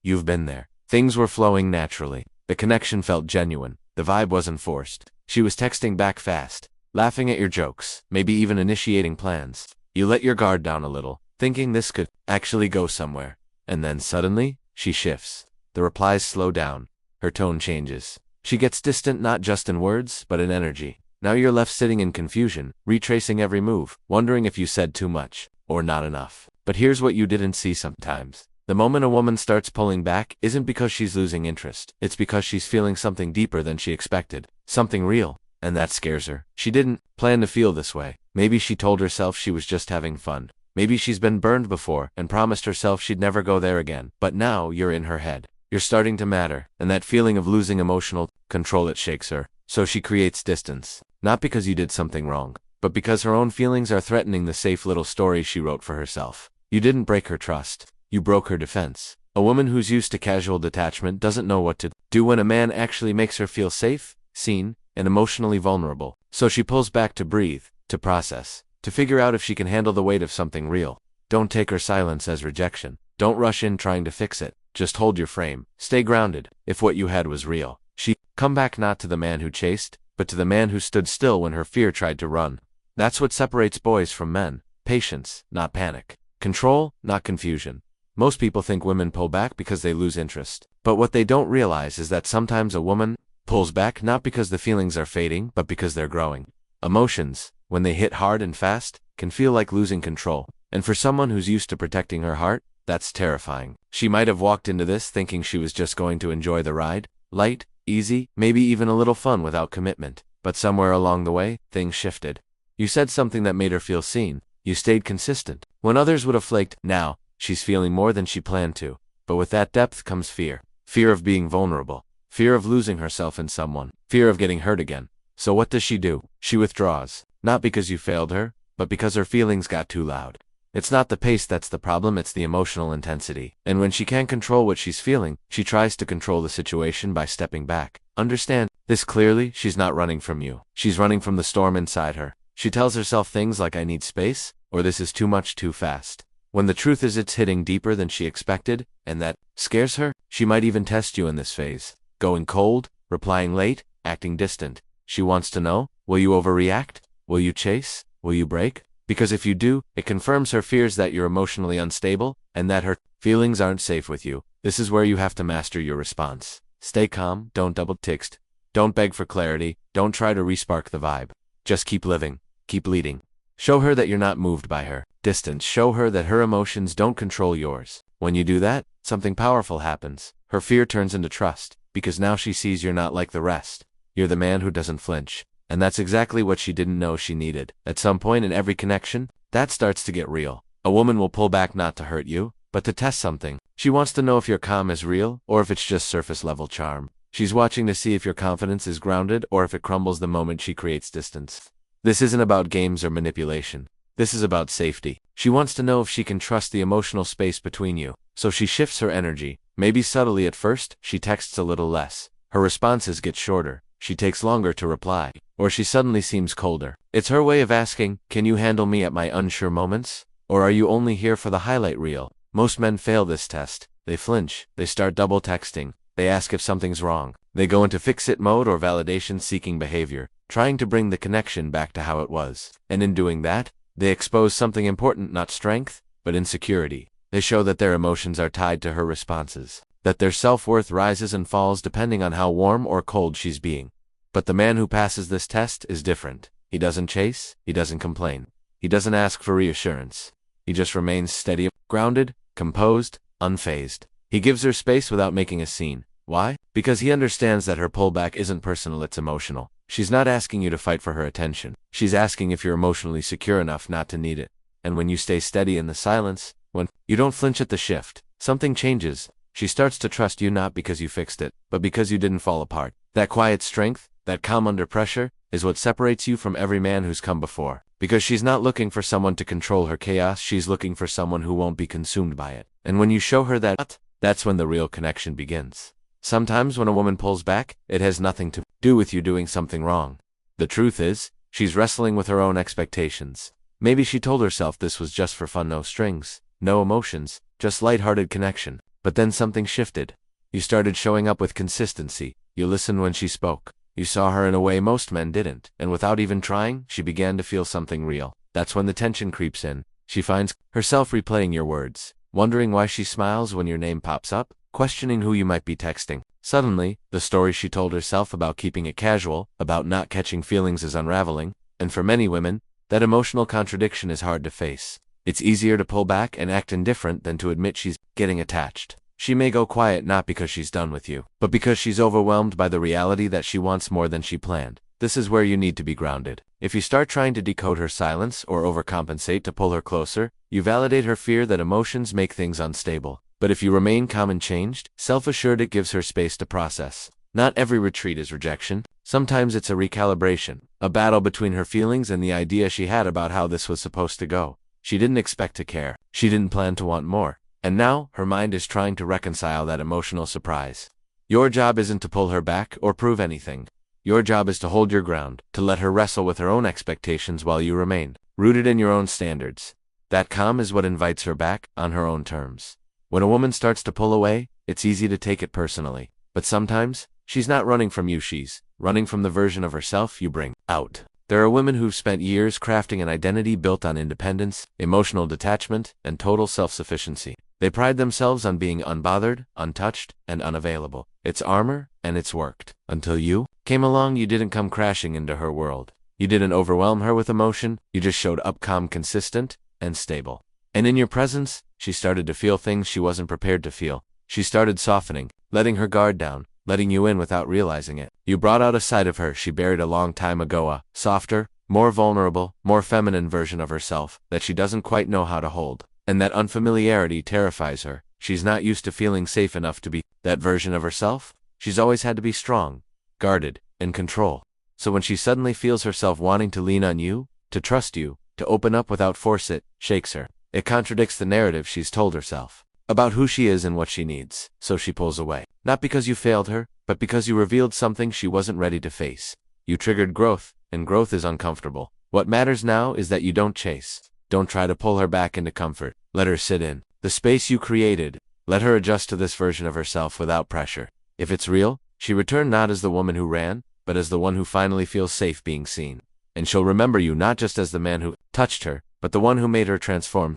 You've been there. Things were flowing naturally. The connection felt genuine. The vibe wasn't forced. She was texting back fast, laughing at your jokes, maybe even initiating plans. You let your guard down a little, thinking this could actually go somewhere. And then suddenly, she shifts. The replies slow down. Her tone changes. She gets distant not just in words, but in energy. Now you're left sitting in confusion, retracing every move, wondering if you said too much, or not enough. But here's what you didn't see sometimes. The moment a woman starts pulling back isn't because she's losing interest. It's because she's feeling something deeper than she expected. Something real. And that scares her. She didn't plan to feel this way. Maybe she told herself she was just having fun. Maybe she's been burned before and promised herself she'd never go there again. But now you're in her head. You're starting to matter. And that feeling of losing emotional control, it shakes her. So she creates distance. Not because you did something wrong, but because her own feelings are threatening the safe little story she wrote for herself. You didn't break her trust. You broke her defense. A woman who's used to casual detachment doesn't know what to do when a man actually makes her feel safe, seen, and emotionally vulnerable. So she pulls back to breathe, to process, to figure out if she can handle the weight of something real. Don't take her silence as rejection. Don't rush in trying to fix it. Just hold your frame. Stay grounded. If what you had was real, come back not to the man who chased, but to the man who stood still when her fear tried to run. That's what separates boys from men. Patience, not panic. Control, not confusion. Most people think women pull back because they lose interest. But what they don't realize is that sometimes a woman pulls back not because the feelings are fading, but because they're growing. Emotions, when they hit hard and fast, can feel like losing control. And for someone who's used to protecting her heart, that's terrifying. She might have walked into this thinking she was just going to enjoy the ride. Light, easy, maybe even a little fun without commitment. But somewhere along the way, things shifted. You said something that made her feel seen. You stayed consistent. When others would have flaked, now, she's feeling more than she planned to. But with that depth comes fear. Fear of being vulnerable. Fear of losing herself in someone. Fear of getting hurt again. So what does she do? She withdraws. Not because you failed her, but because her feelings got too loud. It's not the pace that's the problem, it's the emotional intensity. And when she can't control what she's feeling, she tries to control the situation by stepping back. Understand this clearly, she's not running from you. She's running from the storm inside her. She tells herself things like I need space, or this is too much too fast. When the truth is it's hitting deeper than she expected, and that scares her, she might even test you in this phase. Going cold, replying late, acting distant. She wants to know, will you overreact? Will you chase? Will you break? Because if you do, it confirms her fears that you're emotionally unstable, and that her feelings aren't safe with you. This is where you have to master your response. Stay calm, don't double text, don't beg for clarity, don't try to respark the vibe. Just keep living, keep leading. Show her that you're not moved by her distance. Show her that her emotions don't control yours. When you do that, something powerful happens. Her fear turns into trust, because now she sees you're not like the rest. You're the man who doesn't flinch. And that's exactly what she didn't know she needed. At some point in every connection, that starts to get real. A woman will pull back not to hurt you, but to test something. She wants to know if your calm is real, or if it's just surface-level charm. She's watching to see if your confidence is grounded, or if it crumbles the moment she creates distance. This isn't about games or manipulation. This is about safety. She wants to know if she can trust the emotional space between you. So she shifts her energy. Maybe subtly at first, she texts a little less. Her responses get shorter. She takes longer to reply. Or she suddenly seems colder. It's her way of asking, can you handle me at my unsure moments? Or are you only here for the highlight reel? Most men fail this test. They flinch. They start double texting. They ask if something's wrong. They go into fix-it mode or validation-seeking behavior, trying to bring the connection back to how it was. And in doing that, they expose something important, not strength, but insecurity. They show that their emotions are tied to her responses, that their self-worth rises and falls depending on how warm or cold she's being. But the man who passes this test is different. He doesn't chase, he doesn't complain. He doesn't ask for reassurance. He just remains steady, grounded, composed, unfazed. He gives her space without making a scene. Why? Because he understands that her pullback isn't personal, it's emotional. She's not asking you to fight for her attention. She's asking if you're emotionally secure enough not to need it. And when you stay steady in the silence, when you don't flinch at the shift, something changes. She starts to trust you not because you fixed it, but because you didn't fall apart. That quiet strength, that calm under pressure, is what separates you from every man who's come before. Because she's not looking for someone to control her chaos, she's looking for someone who won't be consumed by it. And when you show her that, that's when the real connection begins. Sometimes when a woman pulls back, it has nothing to do with you doing something wrong. The truth is, she's wrestling with her own expectations. Maybe she told herself this was just for fun, no strings, no emotions, just lighthearted connection. But then something shifted. You started showing up with consistency. You listened when she spoke. You saw her in a way most men didn't, and without even trying, she began to feel something real. That's when the tension creeps in. She finds herself replaying your words, wondering why she smiles when your name pops up, questioning who you might be texting. Suddenly, the story she told herself about keeping it casual, about not catching feelings is unraveling, and for many women, that emotional contradiction is hard to face. It's easier to pull back and act indifferent than to admit she's getting attached. She may go quiet not because she's done with you, but because she's overwhelmed by the reality that she wants more than she planned. This is where you need to be grounded. If you start trying to decode her silence or overcompensate to pull her closer, you validate her fear that emotions make things unstable. But if you remain calm and changed, self-assured, it gives her space to process. Not every retreat is rejection. Sometimes it's a recalibration, a battle between her feelings and the idea she had about how this was supposed to go. She didn't expect to care. She didn't plan to want more. And now, her mind is trying to reconcile that emotional surprise. Your job isn't to pull her back or prove anything. Your job is to hold your ground, to let her wrestle with her own expectations while you remain rooted in your own standards. That calm is what invites her back, on her own terms. When a woman starts to pull away, it's easy to take it personally. But sometimes, she's not running from you, she's running from the version of herself you bring out. There are women who've spent years crafting an identity built on independence, emotional detachment, and total self-sufficiency. They pride themselves on being unbothered, untouched, and unavailable. It's armor, and it's worked. Until you came along, you didn't come crashing into her world. You didn't overwhelm her with emotion, you just showed up calm, consistent, and stable. And in your presence, she started to feel things she wasn't prepared to feel. She started softening, letting her guard down, letting you in without realizing it. You brought out a side of her she buried a long time ago, a softer, more vulnerable, more feminine version of herself that she doesn't quite know how to hold. And that unfamiliarity terrifies her. She's not used to feeling safe enough to be that version of herself. She's always had to be strong, guarded, in control. So when she suddenly feels herself wanting to lean on you, to trust you, to open up without force, it shakes her. It contradicts the narrative she's told herself about who she is and what she needs. So she pulls away. Not because you failed her, but because you revealed something she wasn't ready to face. You triggered growth, and growth is uncomfortable. What matters now is that you don't chase. Don't try to pull her back into comfort. Let her sit in the space you created. Let her adjust to this version of herself without pressure. If it's real, she returned not as the woman who ran, but as the one who finally feels safe being seen. And she'll remember you not just as the man who touched her, but the one who made her transform.